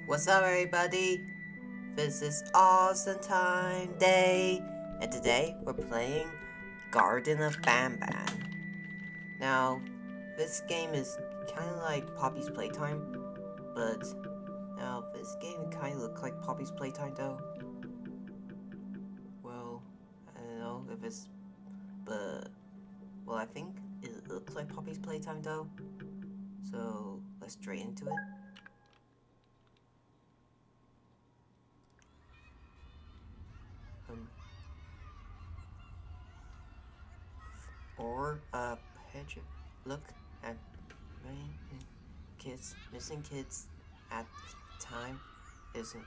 What's up, everybody? This is Awesome Time Day, and today we're playing Garden of Banban. Now, this game is kind of like Poppy's Playtime, but now this game kind of looks like Poppy's Playtime though. Well, I don't know if it's, but well, I think it looks like Poppy's Playtime though. So let's straight into it. Um, or picture. Look at missing kids at the time isn't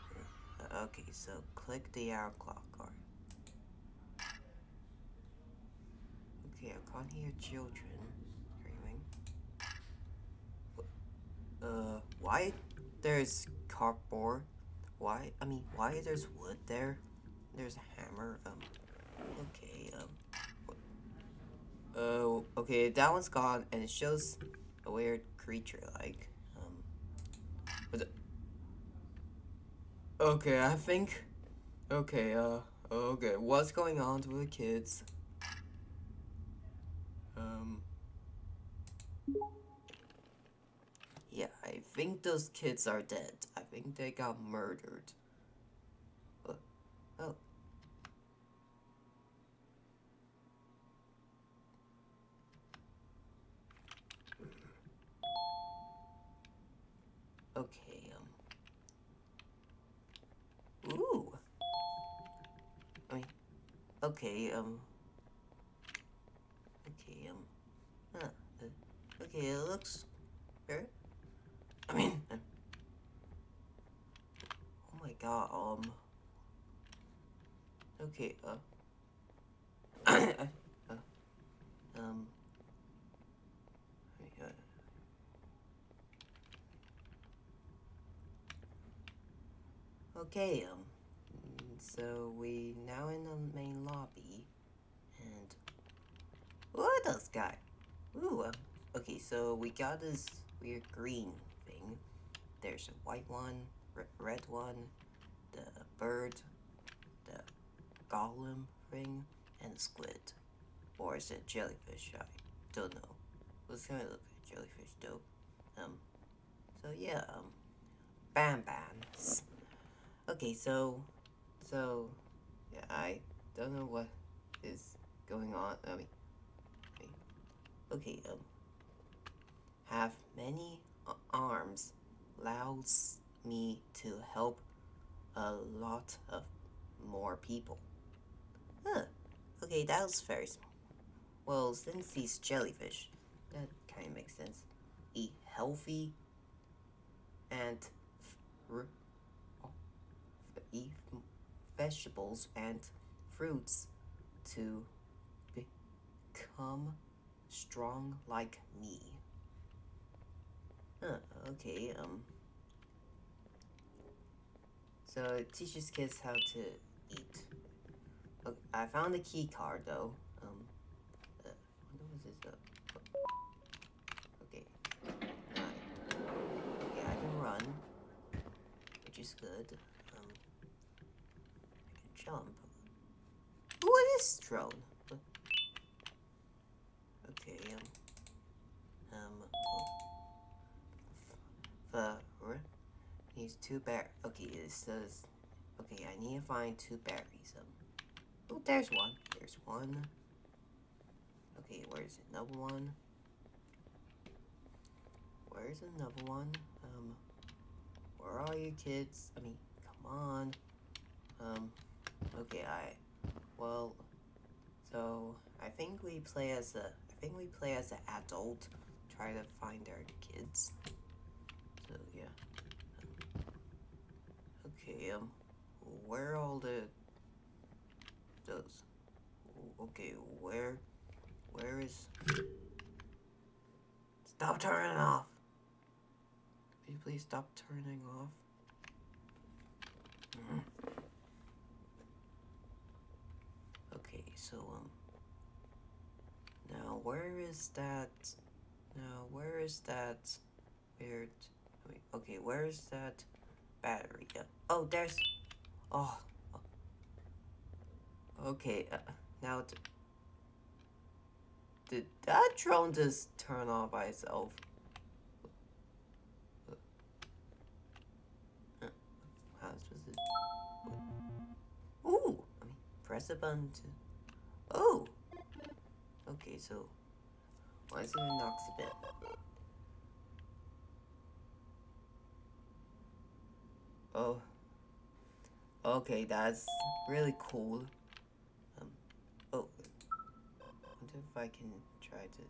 okay. So click the arrow clock card. Okay, I can't hear children screaming. Why there's cardboard? Why there's wood there? There's a hammer. Okay. Oh, okay. That one's gone, and it shows a weird creature like. Was it? Okay, I think. Okay. Okay. What's going on with the kids? Um. Yeah, I think those kids are dead. I think they got murdered. Uh, oh. Okay, Ooh. I mean, okay, okay, huh. Okay, it looks very. I mean, oh my god, okay, uh, um, uh, okay, so we now in the main lobby, and what this guy? Ooh, okay, so we got this weird green thing. There's a white one, red one, the bird, the golem thing, and the squid. Or is it jellyfish? I don't know. Let's kind of look at jellyfish though. Um, so yeah, Bam Bams. Okay, yeah, I don't know what is going on. Okay, have many arms allows me to help a lot of more people. Huh. Okay, that was very small. Well, since he's jellyfish, that kind of makes sense. Eat healthy and eat vegetables and fruits to become strong like me. Huh, okay, so it teaches kids how to eat. Okay, I found a key card though. What was this? Okay, okay, I can run, which is good. I can jump. What is drone? Okay, the needs two Okay, it says. Okay, I need to find two berries. Oh, there's one. There's one. Okay, where's another one? Where's another one? Where are you kids? I mean, come on. Okay, well, so I think we play as an adult, try to find our kids. So yeah. Okay, where are all those? Okay, where is? Stop turning off. Could you please stop turning off? Okay, so now where is that? Now where is that weird? Okay, where is that battery. Oh, there's. Oh. Okay. Now, did that drone just turn on by itself? How was it? Ooh. I mean, press the button to. Oh. Okay. So, why is it an oxybit? Oh. Okay, that's really cool. Oh, wonder if I can try to.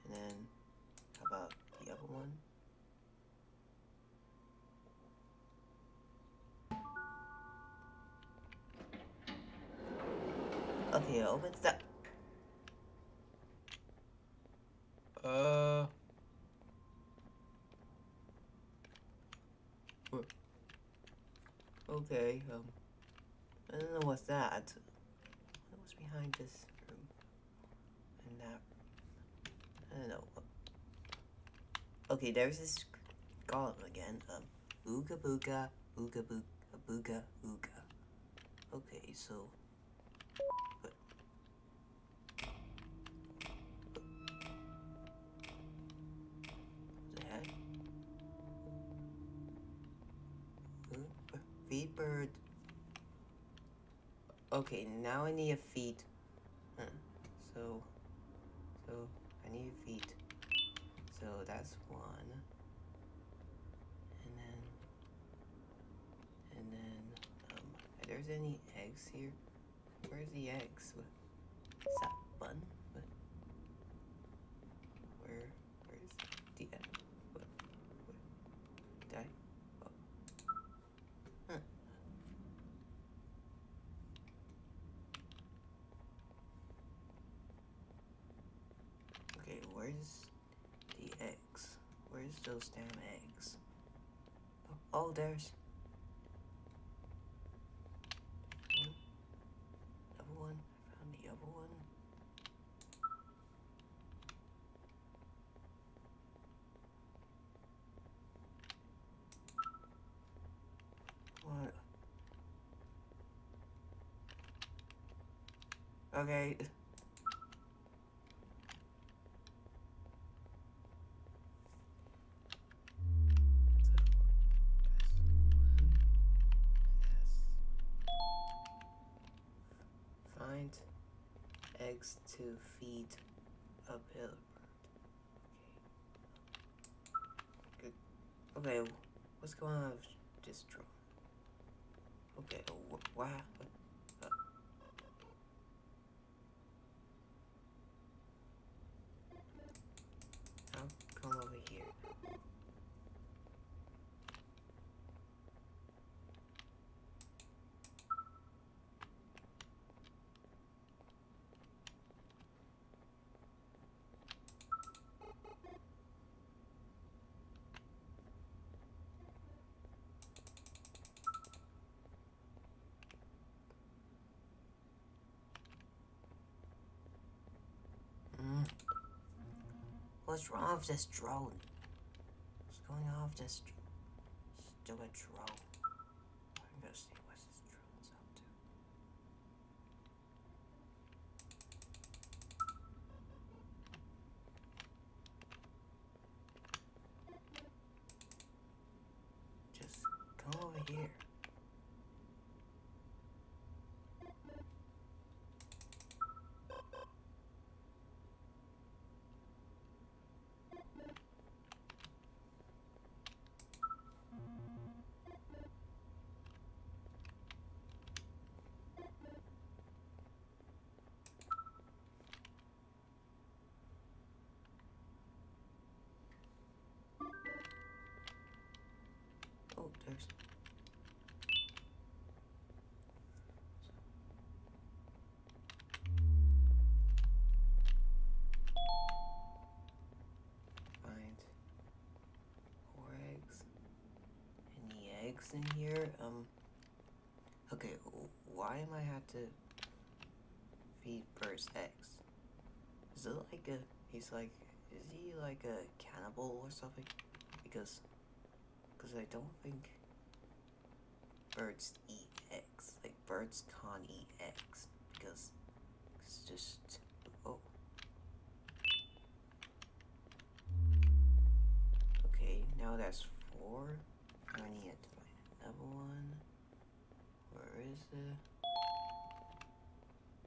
And then, how about the other one? Okay, it opens that. Okay, I don't know what's that. What was behind this room? And that. I don't know. Okay, there's this golem again. Ooga booga, ooga booga, booga, ooga. Okay, so. What the heck? Feed bird. Okay, now I need a feet. So I need a feet. So that's one. And then, if there's any eggs here? Where's the eggs? Is that bun? What? Where's the egg? What? Did I? Oh. Huh. Okay, where's the eggs? Where's those damn eggs? Oh, there's one. Other one. I found the other one. What? Okay. Find eggs to feed a pillar bird. Okay. Okay, what's going on with this drone? Okay, wow. I'll come over here. What's wrong with this drone? What's going on with this stupid drone? I'm gonna see what this drone's up to. Just come over here. Oh, there's. Find 4 eggs. Any eggs in here? Okay, why am I have to feed birds eggs? Is it like a, he's like Is he like a cannibal or something? Because I don't think birds eat eggs. Like birds can't eat eggs because it's just oh. Okay, now that's 4. I need to find another one. Where is it?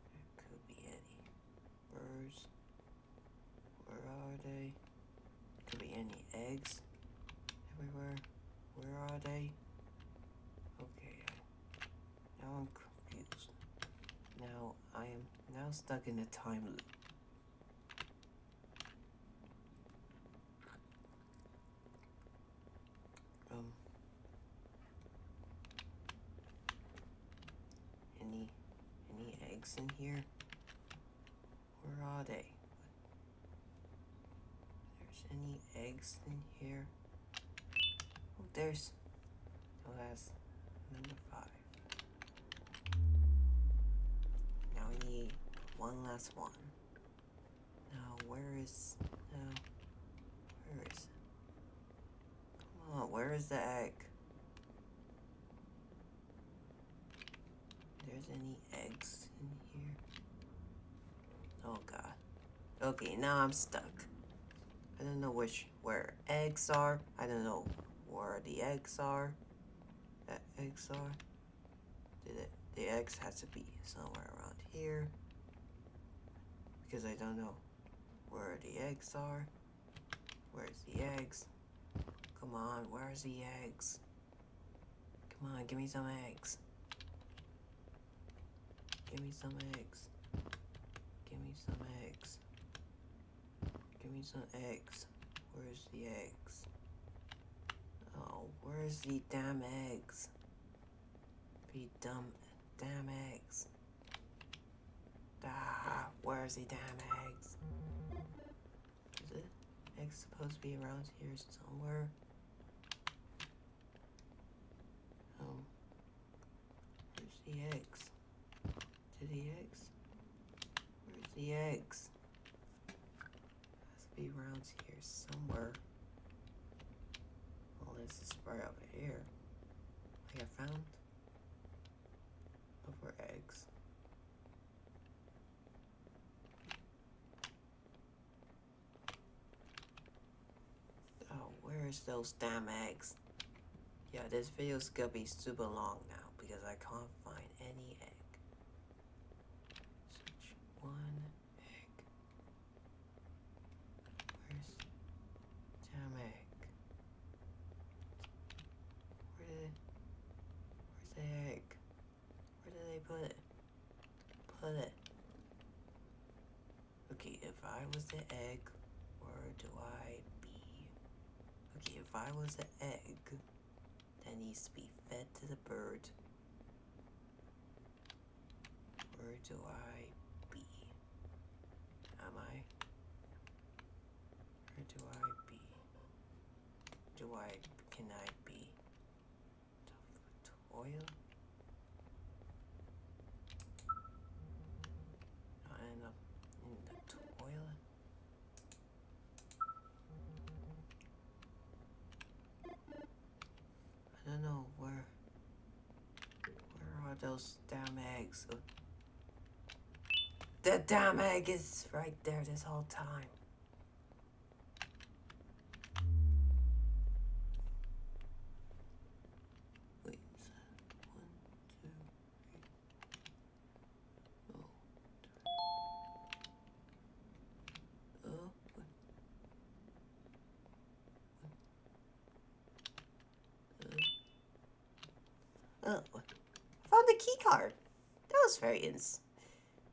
There could be any birds. Where are they? Could be any eggs everywhere. Where are they? Okay, now I'm confused. Now I am now stuck in a time loop. Any eggs in here? Where are they? There's any eggs in here? Oh, there's. Oh, that's number 5. Now we need one last one. Now where is? Now where is it? Come on, where is the egg? There's any eggs in here? Oh god. Okay, now I'm stuck. I don't know where eggs are. I don't know where the eggs are. Eggs are. The eggs has to be somewhere around here. Because I don't know where the eggs are. Where's the eggs? Come on, where's the eggs? Come on, give me some eggs. Give me some eggs. Give me some eggs. Give me some eggs. Where's the eggs? Oh, where's the damn eggs? Be damn eggs. Ah, where's the damn eggs? Is it eggs supposed to be around here somewhere? Where's the eggs? To the eggs? Where's the eggs? Has to be around here somewhere. Unless it's right over here. Like I found over eggs. Oh, where's those damn eggs? Yeah, this video's gonna be super long now because I can't find any egg. Search one egg. Where's damn egg? Where's the egg? Where did they put it? Put it. Okay, if I was the egg, where do I be? Okay, if I was the egg, that needs to be fed to the bird. Where do I be? Am I? Where do I be? Can I be? The toilet? I end up in the toilet? I don't know where are those damn eggs? The damn egg is right there this whole time. Wait, one, two, three. Oh, oh, I found the key card. That was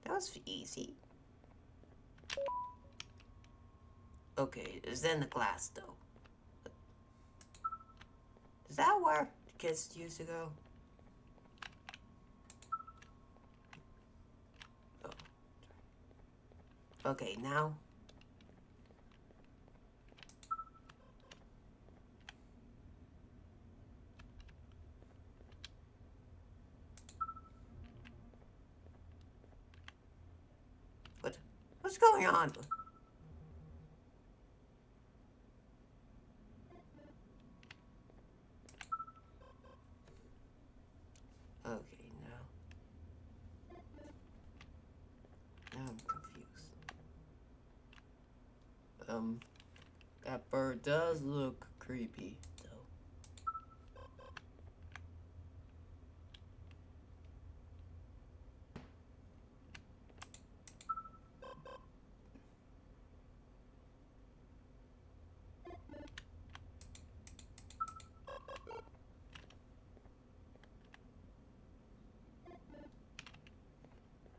that was easy. Okay, it's in the glass though. Is that where the kids used to go? Oh. Okay, now. What's going on? That bird does look creepy, though.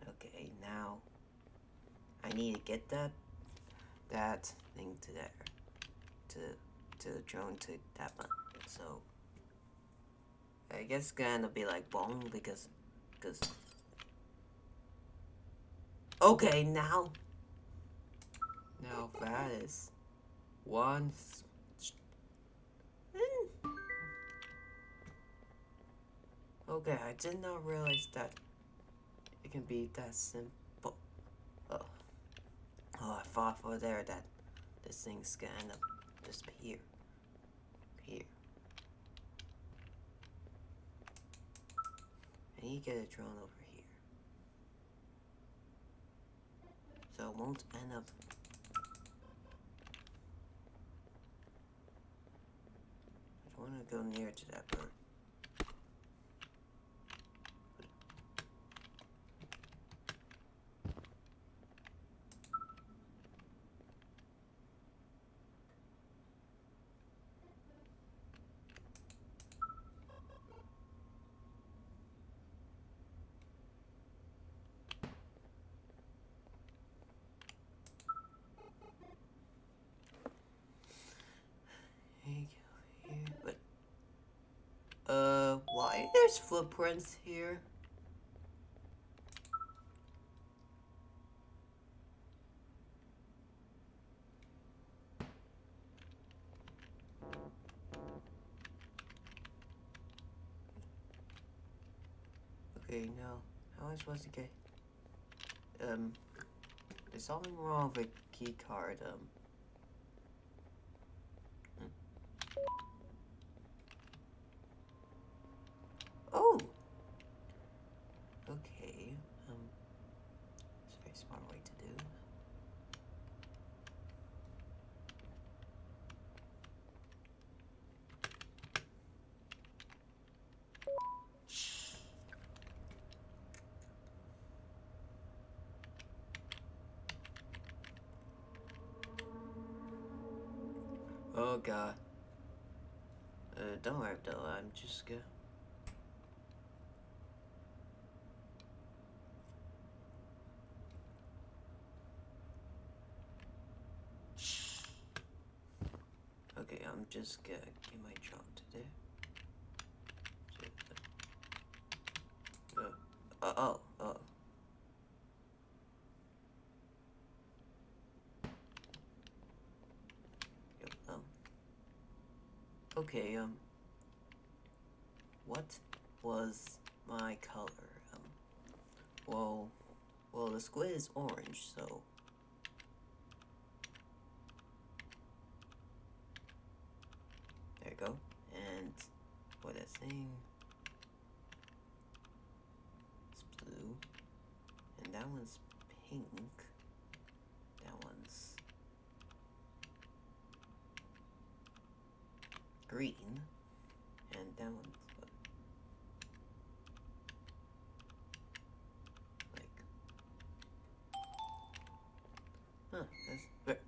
Okay, now I need to get that thing to there, to the drone to that one. So I guess it's gonna be like bone because okay, now that is one. Okay, I did not realize that it can be that simple. Oh, I thought for there that this thing's gonna end up just here. I need to get a drone over here, so it won't end up. I don't want to go near to that bird. But why there's footprints here? Okay, no. How am I supposed to get? There's something wrong with the key card. Oh. Okay. It's a very smart way to do. Oh god. Don't worry though, I'm just gonna... Okay, I'm just gonna get my job today. Oh. Yep, okay, what was my color? Well, the squid is orange, so... There you go. And what that thing? It's blue. And that one's pink. That one's green. And that one's what? Like... Huh, that's...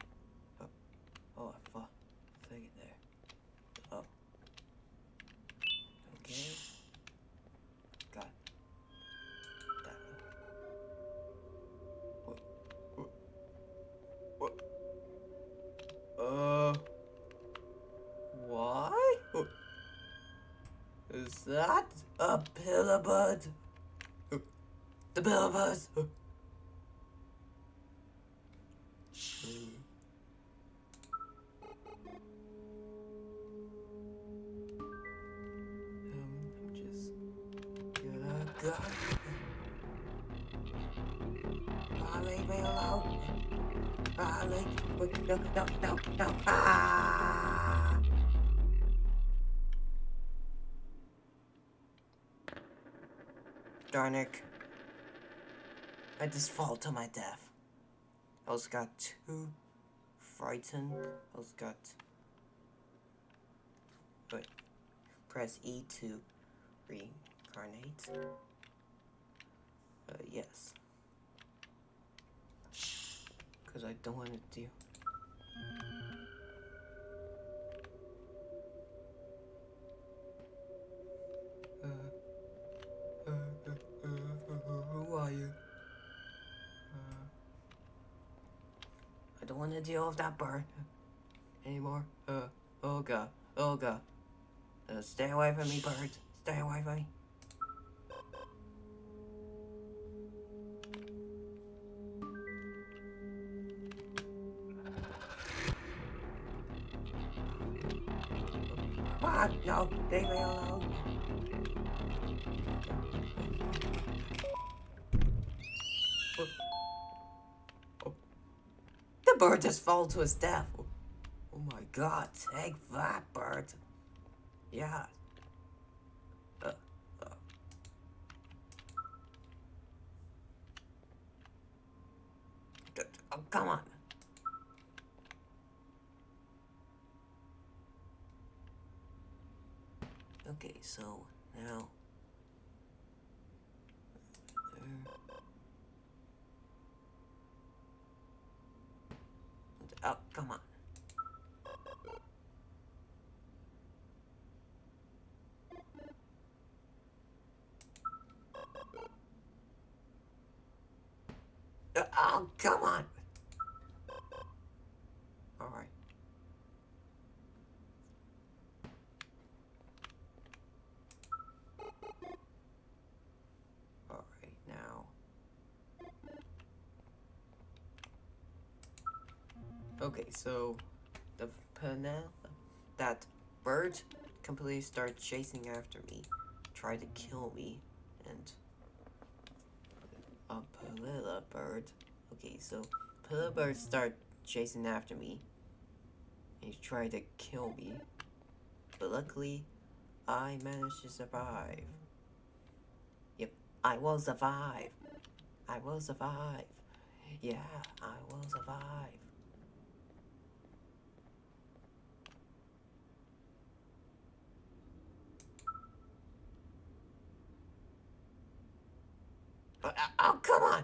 Oh, I thought... Second there. Oh. Okay. Got that one. What? Why? Is that a pillabud? The pillabuds! I'm just gonna go. Leave me alone. No. Ah! Darn it. I just fall to my death. I also got 2 frightened. I was got. Wait. Press E to reincarnate. Yes. Because I don't want to do. Who are you? I don't want to deal with that bird anymore. Oh god. Oh god. Stay away from me, bird. Stay away from me. What? No, leave me alone. Oh. The bird just fell to his death. Oh my god, take that, bird. Yeah. Oh, come on. Okay, so now. Oh, come on. Oh, come on. Alright. Alright, now. Okay, so the that bird completely started chasing after me, tried to kill me, and a Palilla bird. Okay, so Palilla bird started chasing after me, and he tried to kill me, but luckily, I managed to survive. Yep, I will survive. I will survive. Yeah, I will survive. Oh, come on!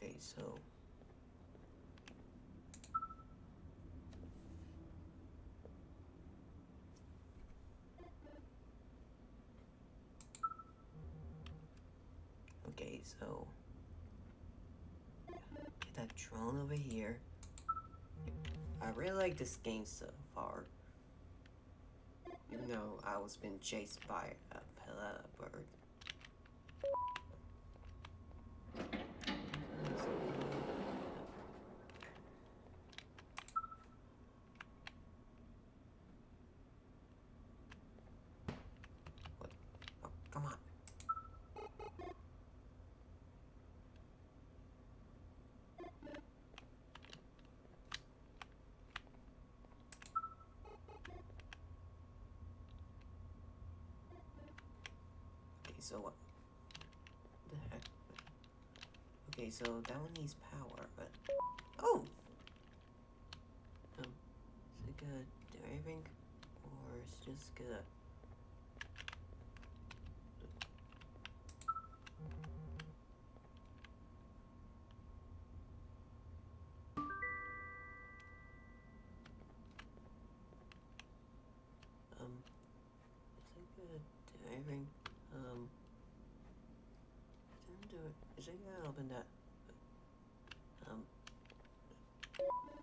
Okay, so. Okay, so. Get that drone over here. I really like this game so far. Even though I was being chased by a Paletta bird. What? Oh, come on. Okay, so what? The heck? Okay, so that one needs power, but. Oh! Is it gonna do anything? Or it's just gonna. Is it gonna do anything? It didn't do it. Is it gonna open that?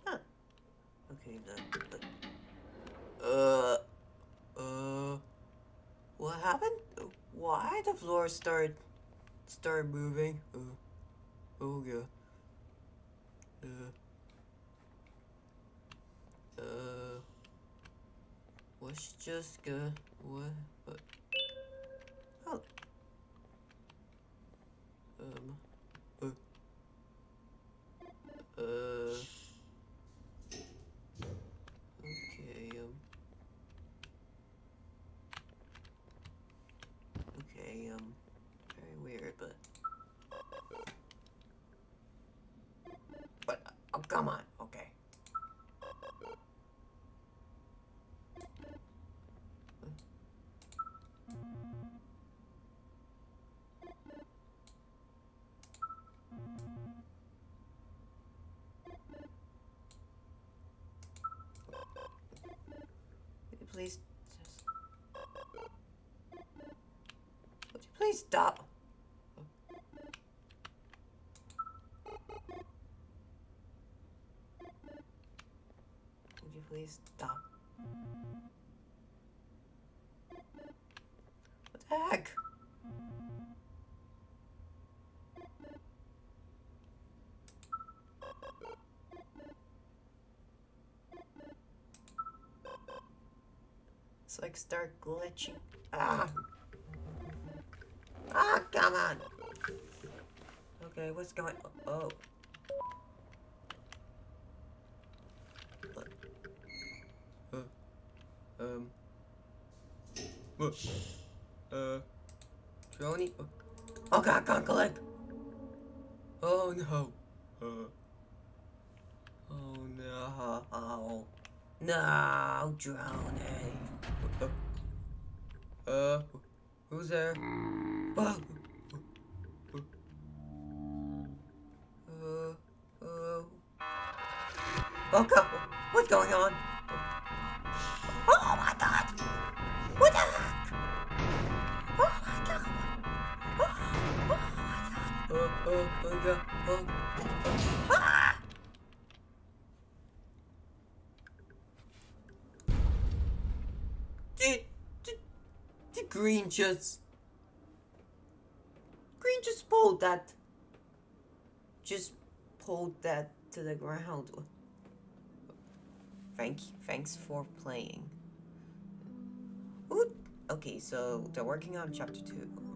Huh. Okay, what happened? Why the floor start moving? Oh god. What's just good? What? Oh. Okay, please just... Would you please stop? Would you please stop? What the heck? It's like start glitching. Ah! Ah, come on! Okay, what's going on? Oh. Um. Droney? Oh god, can't collect! Oh no. Oh no. No, Droney. Who's there? Oh. Oh god, what's going on? Oh my god! What the heck? Oh my god! Oh god! Ah! Did Green just pulled that? Just pulled that to the ground. Thanks for playing. Ooh. Okay, so they're working on chapter 2.